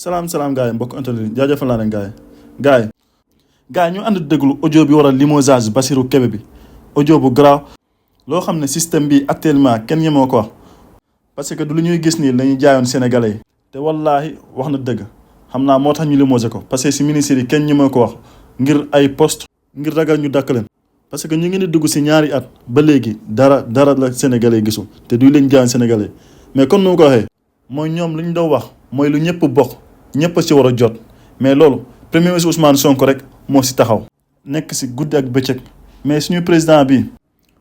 salaam gars yi mbokk internet jaajëfal naa leen gars yi ñu ànd déglu audio bi waral limogeage Bassirou Kébé bi audio bu garaaw loo xam ne système bi actuellement kenn ñemoo ko wax parce que du lu ñuy gis nii lañuy jaayoon sénégalais yi te wallaahi wax na dëgg xam naa moo tax ñu limogé ko parce que si ministère yi kenn ñemoo ko wax ngir ay poste ngir ragal ñu dàkk leen parce que ñu ngi ni dugg si ñaari at ba léegi dara la sénégalais yi gisul te du leen jaayoon sénégalais mais comme nu ma ko waxee mooy ñoom li ñu doon wax mooy lu ñëpp bokk ñëpp ci war a jot mais loolu premier ministre Ousmane Sonko rek moo si taxaw nekk si guddi ak bëccëg mais suñu président bi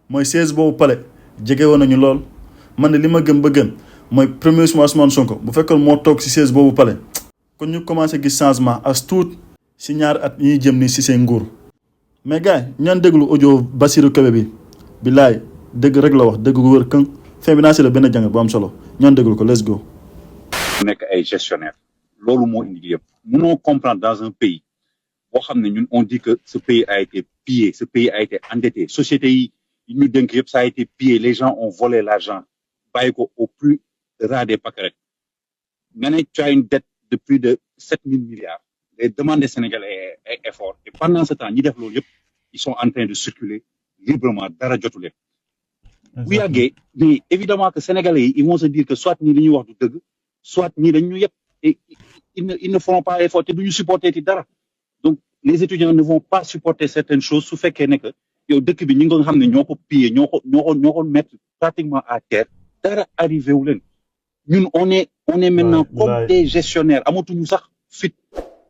mooy 16 boobu pale jege woon nañu lool man ne li ma gëm ba gën mooy premier ministre Ousmane Sonko bu fekkoon moo toog si 16 boobu pale kon ñu commencé gis changement as tuut si ñaari at yi ñuy jëm ni si seen nguur mais gars yi ñaan déglu audio Bassirou Kébé bi billaay dëgg rek la wax dëgg gu wër këng fin bi naa si la benn jàngat bu am solo ñaan déglu ko let's go. nekk ay gestionnaire loolu moo indi yëpp mënoo comprendre dans un pays boo xam ne ñun on dit que ce pays a été pillé ce pays a été endetté société yi ñu dénk yëpp ça a été pillé les gens ont volé l'argent bàyyi ko au plus ras des pâquerettes nga ne tu as une dette de plus de 7 000 milliards les demandes des Sénégalais est fort et pendant ce temps ñi def loolu yëpp ils sont en train de circuler librement dara jotu leen bu yàggee mais évidemment que Sénégalais yi ils vont se dire que soit ñii li ñuy wax du dëgg soit ñii dañ ñu yëpp et ils ne feront pas effort te duñu supporter ci dara donc les étudiants ne vont pas supporter certaines choses su fekkee ne que yow dëkk bi ñi nga xam ne ñoo ko piller ñoo ko mettre pratiquement à terre dara arrivé wu leen ñun on est maintenant comme des gestionnaires amatuñu sax fit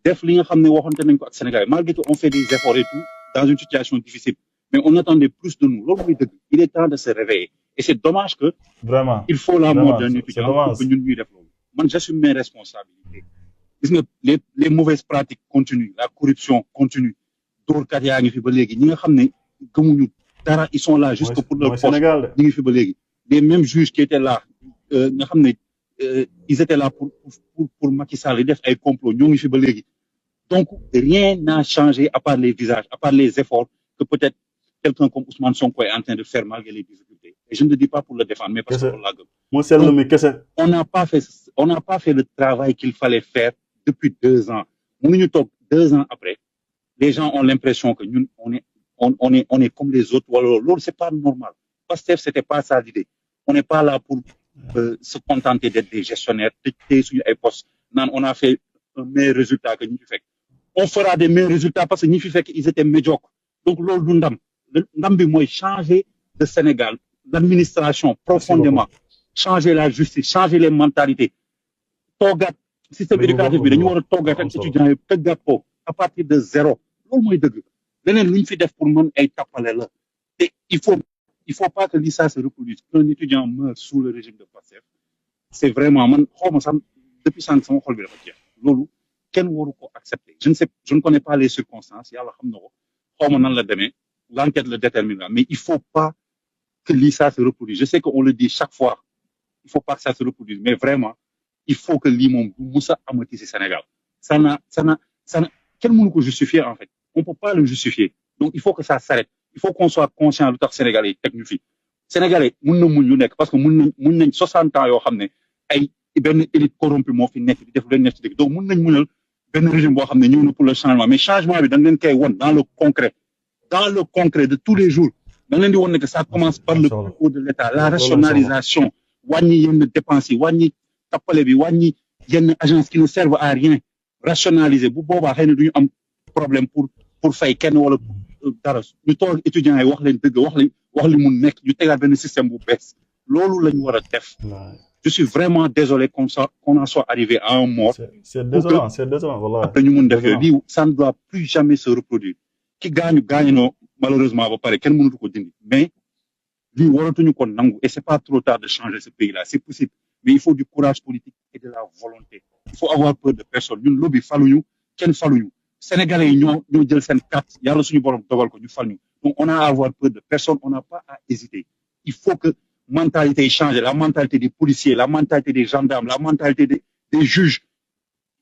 def li nga xam ne waxante nañ ko ak Sénégal malgré tout on fait des efforts et tout dans une situation difficile mais on attendait plus de nous loolu mooy dëgg il est temps de se réveiller et c'est dommage que vraiment il faut la mort d'un étudiant pour que ñun ñuy def loolu man j'assume mes responsabilités gis nga les mauvaises pratiques continuent la corruption continue dóorkat yaa ngi fi ba léegi ñi nga xam ne gëmuñu dara ils sont là juste pour leur poste ñi ngi fi ba léegi les mêmes juges qui étaient là nga xam ne ils étaient là pour Macky Sall yi def ay complot ñoo ngi fi ba léegi donc rien n'a changé à part les visages à part les efforts que peut-être quelqu'un comme Ousmane Sonko est en train de faire malgré les difficultés et je ne le dis pas pour le défendre mais parce que la gëm on n'a pas fait le travail qu'il fallait faire depuis 2 ans mënuñu toog 2 ans après les gens ont l'impression que ñun on est comme les autres wala loolu c'est pas normal Pastef c'était pas ça l'idée on n'est pas là pour se contenter d'être des gestionnaires te suñu ay postes naan on a fait un meilleur résultat que ñi fi fekk on fera des meilleurs résultats parce que ñi fi fekk ils étaient médiocres donc loolu du ndam bi mooy changer le Sénégal l'administration profondément changer la justice changer les mentalités toogaat système éducatif bi dañu war a toogaat ak étudiants yi tëggaat ko à partir de 0 loolu mooy dëgg leneen lu ñu fi def pour mën ay tappale la te il faut pas que li ça se reproduise qu'un étudiant meurt sous le régime de Pastef c'est vraiment man xawma sax depuis sànq sama xol bi dafa jeex loolu kenn waru ko accepter je ne connais pas les circonstances yàlla xam na ko xawma nan la demee l'enquête le déterminera mais il faut pas que li ça se reproduise je sais qu'on le dit chaque fois il faut pas que ça se reproduise mais vraiment il faut que lii moom du musa amati ci Sénégal ça n'a kenn mënu ko justifier en fait on peut pas le justifier donc il faut que ça s'arrête il faut qu'on soit conscient lu tax Sénégalais yi teg ñu fi Sénégalais mun na muñ lu nekk parce que mun nañ 60 ans yoo xam ne ay benn élite corrompue moo fi nekk di def leen nekk ci dëgg donc mun nañ munal benn régime boo xam ne ñëw na pour le changement mais changement bi da nga leen koy won dans le concret de tous les jours da nga leen di won ne que ça commence par le plus haut de l'État la rationalisation wàññi yenn dépenses yi wàññi tappale bi wàññi yenn agence qui ne servent à rien rationaliser bu boobaa xëy na du ñu am problème pour fay kenn wala dara ñu toog étudiants yi wax leen dëgg wax li mu nekk ñu tegaat benn système bu bees loolu la ñu war a def je suis vraiment désolé qu'on en soit arrivé à un mort c'est désolant voilà après ñu mun def yooyu lii ça ne doit plus jamais se reproduire ki gaañu malheureusement ba pare kenn mënatu ko dindi mais lii waratuñu ko nangu et c'est pas trop tard de changer ce pays là c'est possible mais il faut du courage politique et de la volonté il faut avoir peur de personne ñun lobby faluñu kenn faluñu Sénégalais yi ñoo jël seen carte yàlla suñu borom dogal ko ñu fal ñu donc on a à avoir peur de personne on n'a pas à hésiter il faut que mentalité yi change la mentalité des policiers la mentalité des gendarmes la mentalité des juges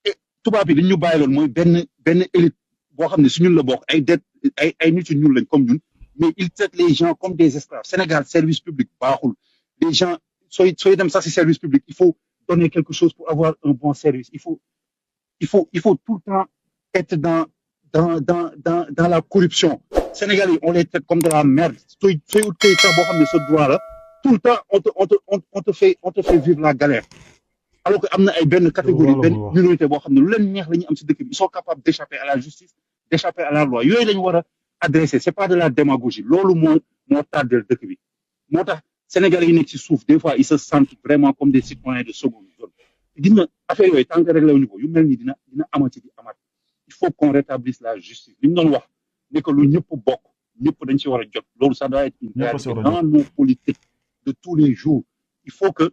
et tubaab bi dañ ñu bàyyi loolu mooy benn élite boo xam ne su ñun la bokk ay nit yu ñuul lañ comme ñun mais ils traitent les gens comme des esclaves Sénégal service public baaxul les gens sooy dem sax ci service public il faut donner quelque chose pour avoir un bon service il faut il faut tout le temps être dans la corruption. Sénégalais, on les traite comme de la merde. Tout le temps, on te fait vivre la galère. Alors que am na ay benn catégorie benn minorité boo xam ne lu leen neex la ñu am si dëkk bi ils sont capables d'échapper à la justice d'échapper à la loi yooyu la ñu war a adresser c'est pas de la démagogie loolu moo tardel dëkk bi moo tax Sénégalais yi nekk ci suuf des fois ils se sentent vraiment comme des citoyens de seconde zone gis nga affaire yooyu tant que réglé wuñu ko yu mel ni dina amati di amat il faut qu'on rétablisse la justice li ñu doon wax ne que lu ñëpp bokk ñëpp dañ ci war a jot loolu ça doit être une réalité dans nos politiques de tous les jours il faut que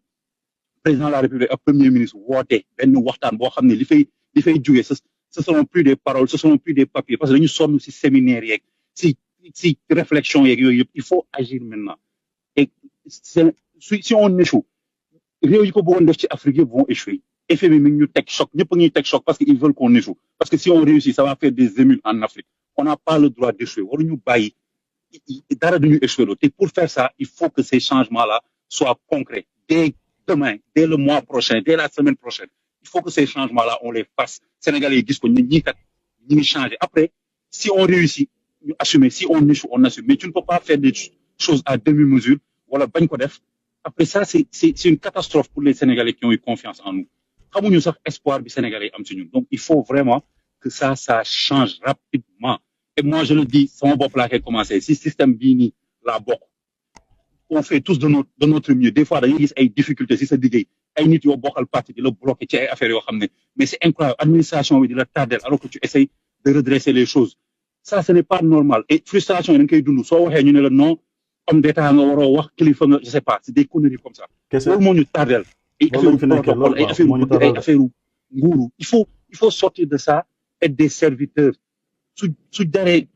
président de la République ak premier ministre woote benn waxtaan boo xam ne li fay jógee ce seront plus des paroles ce seront plus des papiers parce que dañu sonn ci séminaire yeeg ci réflexion yeeg yooyu yëpp il faut agir maintenant et si on échoue réew yi ko bëggoon def ci Afrique yëpp vont échouer effet bi mi ngi ñu teg choc ñëpp a ngi teg choc parce que ils veulent qu'on échoue parce que si on réussit ça va faire des émules en Afrique on n'a pas le droit d'échouer waruñu bàyyi dara duñu échouer loolu te pour faire ça il faut que ces changements là soient concrets dès demain, dès le mois prochain, dès la semaine prochaine, il faut que ces changements-là, on les fasse. Sénégalais disent qu'on n'y change. Après, si on réussit, nous assumons. Si on échoue, on assume. Mais tu ne peux pas faire des choses à demi-mesure. Voilà, après ça, c'est une catastrophe pour les Sénégalais qui ont eu confiance en nous. Comme nous avons espoir des Sénégalais en nous. Donc, il faut vraiment que ça change rapidement. Et moi, je le dis, c'est mon peuple qui a commencé. Si le système bini, la boque, on fait tous de notre mieux. Des fois, il y a des difficultés. Si c'est des nit yo bokal parti di le bloquer ci ay affaires yo xamné mais c'est incroyable administration bi di la tardel alors que tu essayes de redresser les choses ça ce n'est pas normal et frustration yi dañ koy dund soo waxee ñu ne la non homme d'état nga waroo wax kilifa nga je sais pas c'est des conneries comme ça loolu moo ñu tardel ay affaire nguuru il faut sortir de ça être des serviteurs su daree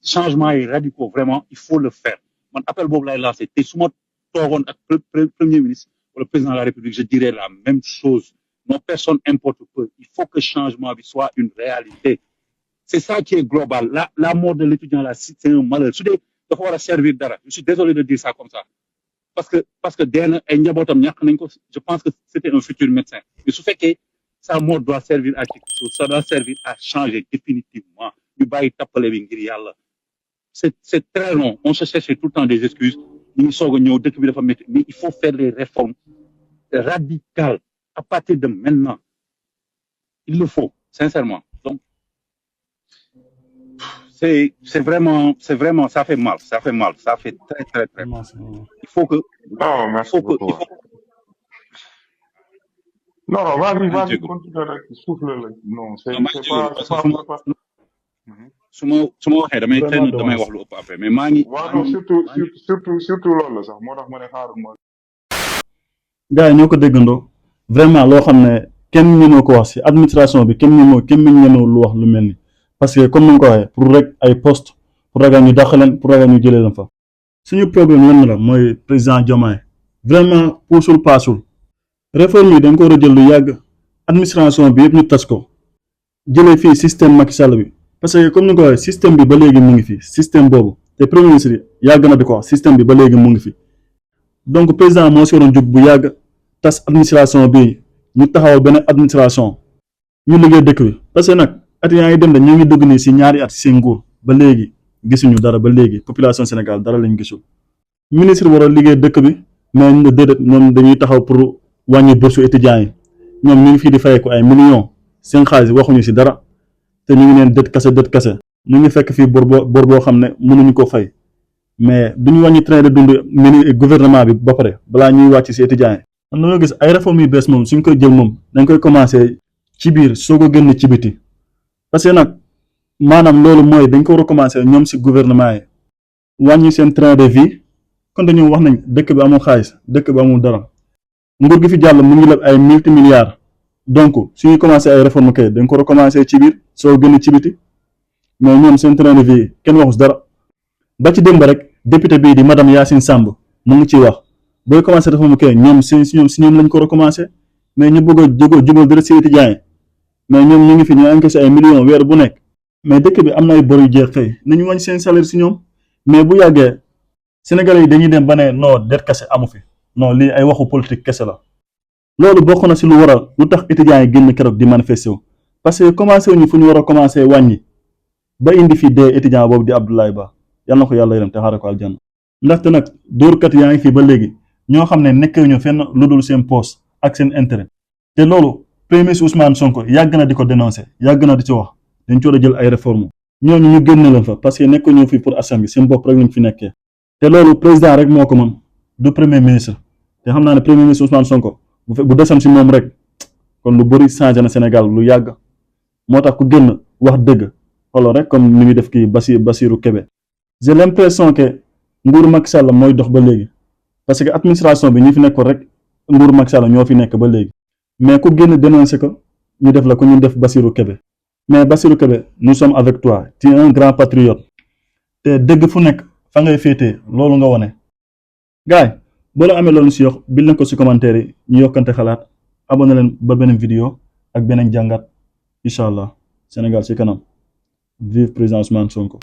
changement yi radicaux vraiment il faut le faire man appel boobu lay lancé te su ma toogoon ak premier ministre ou le président de la République, je dirais la même chose. Non, personne importe peu. Il faut que le changement soit une réalité. C'est ça qui est global. La mort de l'étudiant là, c'est un malheur. Il faut servir d'ara. Je suis désolé de dire ça comme ça. Parce que je pense que c'était un futur médecin. Mais ce fait que sa mort doit servir à quelque chose. Ça doit servir à changer définitivement. C'est très long. On se cherche tout le temps des excuses. Mais il faut faire des réformes radicales à partir de maintenant. Il le faut, sincèrement. Donc, c'est vraiment, ça fait mal, ça fait très, très, très mal. Il faut que, non, merci beaucoup. Non, vas-y, continue avec souffle. Non, c'est pas. su ma waxee damay wax lu ëpp après mais maa ngi. waaw non surtout loolu la sax moo tax ma ne xaaral ma. gars yi ñoo ko déggandoo vraiment loo xam ne kenn ñënoo ko wax si administration bi kenn ñënoo lu wax lu mel ni parce que comme ni nga ko waxee pour rek ay poste pour ragal ñu dàq leen pour ragal ñu jëlee leen fa. suñu problème lan la mooy président Diomaye vraiment paasul réforme yi dañ ko war a jël lu yàgg administration bi yëpp ñu tas ko jëlee fii système Macky Sall bi. parce que comme ni nga ko waxee système bi ba léegi mu ngi fi système boobu te premier ministre yàgg na di ko wax système bi ba léegi mu ngi fi donc président moo si waroon jóg bu yàgg tas administration bi ñu taxawal benn administration ñu liggéey dëkk bi parce que nag at yaa ngi dem de ñu ngi dugg nii si ñaari at si nguur ba léegi gisuñu dara ba léegi population Sénégal dara lañu gisul ministre war a liggéey dëkk bi mais ñu déedéet ñoom dañuy taxaw pour wàññi bourse étudiants yi ñoom ñu ngi fii di fay ko ay millions seen xaalis waxuñu si dara. te ñu ngi leen dët kase ñu ngi fekk fii bor boo xam ne mënuñu ko fay mais duñu wàññi train de dund gouvernement bi ba pare balaa ñuy wàcc si étudiants yi. man dañoo gis ay réformes yu bees moom suñ koy jël moom dañ koy commencé ci biir soo ko génn ci biti parce que nag maanaam loolu mooy dañ ko war a commencé ñoom si gouvernement yi wàññi seen train de vie kon dañoo wax nañ dëkk bi amul xaalis dëkk bi amul dara nguur gi fi jàll mu ngi leb ay multimilliards donc suñuy commencé ay réformes kay dañ ko war a commencé ci biir. soo gën ci biti mais ñoom seen train de vie kenn waxus dara ba ci démb rek député bii di madame Yacine Samb mu ngi ciy wax booy commencé dafa mu kay ñoom si ñoom lañ ko recommencé mais ñu bëgg a jubal dara si étudiants yi mais ñoom ñu ngi fi ñu encaissé ay millions weer bu nekk mais dëkk bi am na ay bor yu jeex kay nañu wàññi seen salaire si ñoom mais bu yàggee Sénégalais yi dañuy dem ba ne non det kese amu fi non lii ay waxu politique kese la loolu bokk na si lu waral lu tax étudiants yi génn keroog di manifester wu parce que commencé ñu fu ñu war a commencé wàññi ba indi fi dee étudiant boobu di Abdoulaye Ba yal na ko yàlla yërëm te xaaral ko aljanna ndaxte nag dóorkat yaa ngi fii ba léegi ñoo xam ne nekkee ñu fenn lu dul seen poste ak seen intérêt te loolu premier ministre Ousmane Sonko yàgg na di ko dénoncer yàgg na di ci wax dañ ci war a jël ay réformes ñooñu ñu génn leen fa parce que nekk ñu fi pour askan bi seen bopp rek lañ fi nekkee te loolu président rek moo ko mën du premier ministre te xam naa ne premier ministre Ousmane Sonko bu desam si moom rek kon lu bëri changé na Sénégal lu yàgg moo tax ku génn wax dëgg xooloo rek comme ni muy def kii Bassirou Kébé j'ai l'impression que nguuru Macky Sall mooy dox ba léegi parce que administration bi ñi fi nekkoon rek nguuru Macky Sall ñoo fi nekk ba léegi mais ku génn dénoncé ko ñu def la ko ñu def Bassirou Kébé mais Bassirou Kébé nous sommes avec toi tu es un grand patriote te dëgg fu nekk fa ngay féetee loolu nga wone gaay boo la amee loolu si yox bil leen ko si commentaire yi ñu yokkante xalaat abonné leen ba beneen vidéo ak beneen jàngat incha allah Sénégal ci kanam vive président Ousmane Sonko